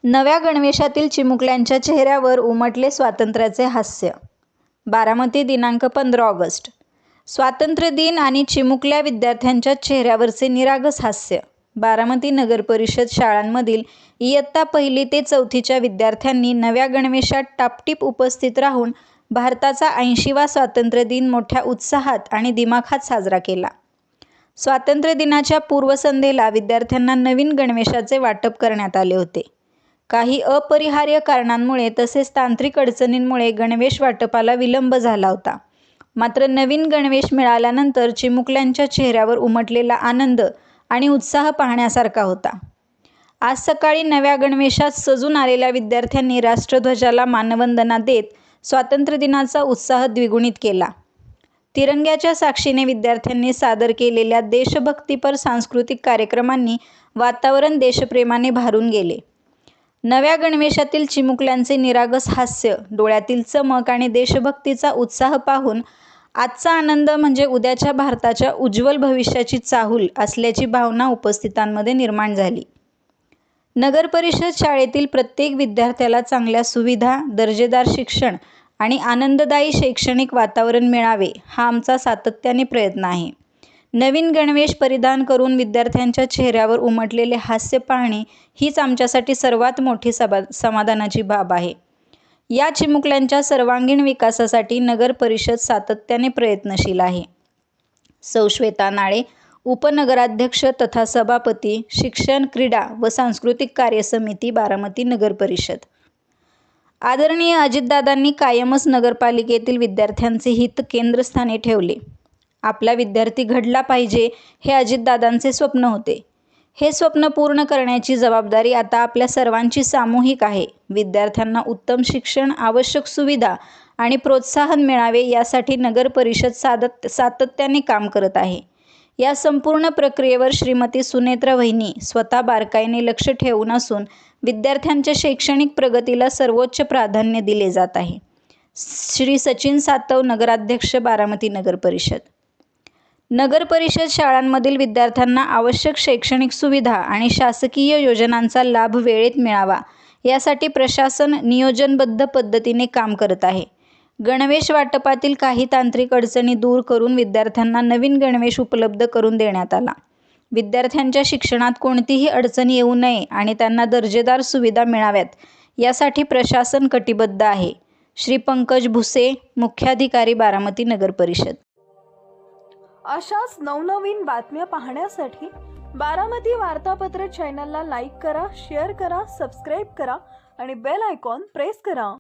नव्या गणवेशातील चिमुकल्यांच्या चेहऱ्यावर उमटले स्वातंत्र्याचे हास्य. बारामती दिनांक 15 ऑगस्ट. स्वातंत्र्य दिन आणि चिमुकल्या विद्यार्थ्यांच्या चेहऱ्यावरचे निरागस हास्य. बारामती नगर परिषद शाळांमधील इयत्ता 1ली ते 4थीच्या विद्यार्थ्यांनी नव्या गणवेशात टापटीप उपस्थित राहून भारताचा 80वा स्वातंत्र्य दिन मोठ्या उत्साहात आणि दिमाखात साजरा केला. स्वातंत्र्य दिनाच्या पूर्वसंध्येला विद्यार्थ्यांना नवीन गणवेशाचे वाटप करण्यात आले होते. काही अपरिहार्य कारणांमुळे तसेच तांत्रिक अडचणींमुळे गणवेश वाटपाला विलंब झाला होता. मात्र नवीन गणवेश मिळाल्यानंतर चिमुकल्यांच्या चेहऱ्यावर उमटलेला आनंद आणि उत्साह पाहण्यासारखा होता. आज सकाळी नव्या गणवेशात सजून आलेल्या विद्यार्थ्यांनी राष्ट्रध्वजाला मानवंदना देत स्वातंत्र्य दिनाचा उत्साह द्विगुणित केला. तिरंग्याच्या साक्षीने विद्यार्थ्यांनी सादर केलेल्या देशभक्तीपर सांस्कृतिक कार्यक्रमांनी वातावरण देशप्रेमाने भारून गेले. नव्या गणवेशातील चिमुकल्यांचे निरागस हास्य, डोळ्यातील चमक आणि देशभक्तीचा उत्साह पाहून आजचा आनंद म्हणजे उद्याच्या भारताच्या उज्ज्वल भविष्याची चाहूल असल्याची भावना उपस्थितांमध्ये निर्माण झाली. नगर परिषद शाळेतील प्रत्येक विद्यार्थ्याला चांगल्या सुविधा, दर्जेदार शिक्षण आणि आनंददायी शैक्षणिक वातावरण मिळावे हा आमचा सातत्याने प्रयत्न आहे. नवीन गणवेश परिधान करून विद्यार्थ्यांच्या चेहऱ्यावर उमटलेले हास्य पाहणे हीच आमच्यासाठी सर्वात मोठी समाधानाची बाब आहे. या चिमुकल्यांच्या सर्वांगीण विकासासाठी नगर परिषद सातत्याने प्रयत्नशील आहे. सौ श्वेता नाळे, उपनगराध्यक्ष तथा सभापती, शिक्षण, क्रीडा व सांस्कृतिक कार्य समिती, बारामती नगर परिषद. आदरणीय अजितदादांनी कायमच नगरपालिकेतील विद्यार्थ्यांचे हित केंद्रस्थानी ठेवले. आपला विद्यार्थी घडला पाहिजे हे अजितदादांचे स्वप्न होते. हे स्वप्न पूर्ण करण्याची जबाबदारी आता आपल्या सर्वांची सामूहिक आहे. विद्यार्थ्यांना उत्तम शिक्षण, आवश्यक सुविधा आणि प्रोत्साहन मिळावे यासाठी नगर परिषद सातत्याने काम करत आहे. या संपूर्ण प्रक्रियेवर श्रीमती सुनेत्रा वहिनी स्वतः बारकाईने लक्ष ठेवून असून विद्यार्थ्यांच्या शैक्षणिक प्रगतीला सर्वोच्च प्राधान्य दिले जात आहे. श्री सचिन सातव, नगराध्यक्ष, बारामती नगर परिषद. नगर परिषद शाळांमधील विद्यार्थ्यांना आवश्यक शैक्षणिक सुविधा आणि शासकीय योजनांचा लाभ वेळेत मिळावा यासाठी प्रशासन नियोजनबद्ध पद्धतीने काम करत आहे. गणवेश वाटपातील काही तांत्रिक अडचणी दूर करून विद्यार्थ्यांना नवीन गणवेश उपलब्ध करून देण्यात आला. विद्यार्थ्यांच्या शिक्षणात कोणतीही अडचण येऊ नये आणि त्यांना दर्जेदार सुविधा मिळाव्यात यासाठी प्रशासन कटिबद्ध आहे. श्री पंकज भुसे, मुख्याधिकारी, बारामती नगर परिषद. अशाच नवनवीन बातम्या पाहण्यासाठी बारामती वार्तापत्र चॅनलला लाईक करा, शेअर करा, सबस्क्राईब करा आणि बेल आयकॉन प्रेस करा.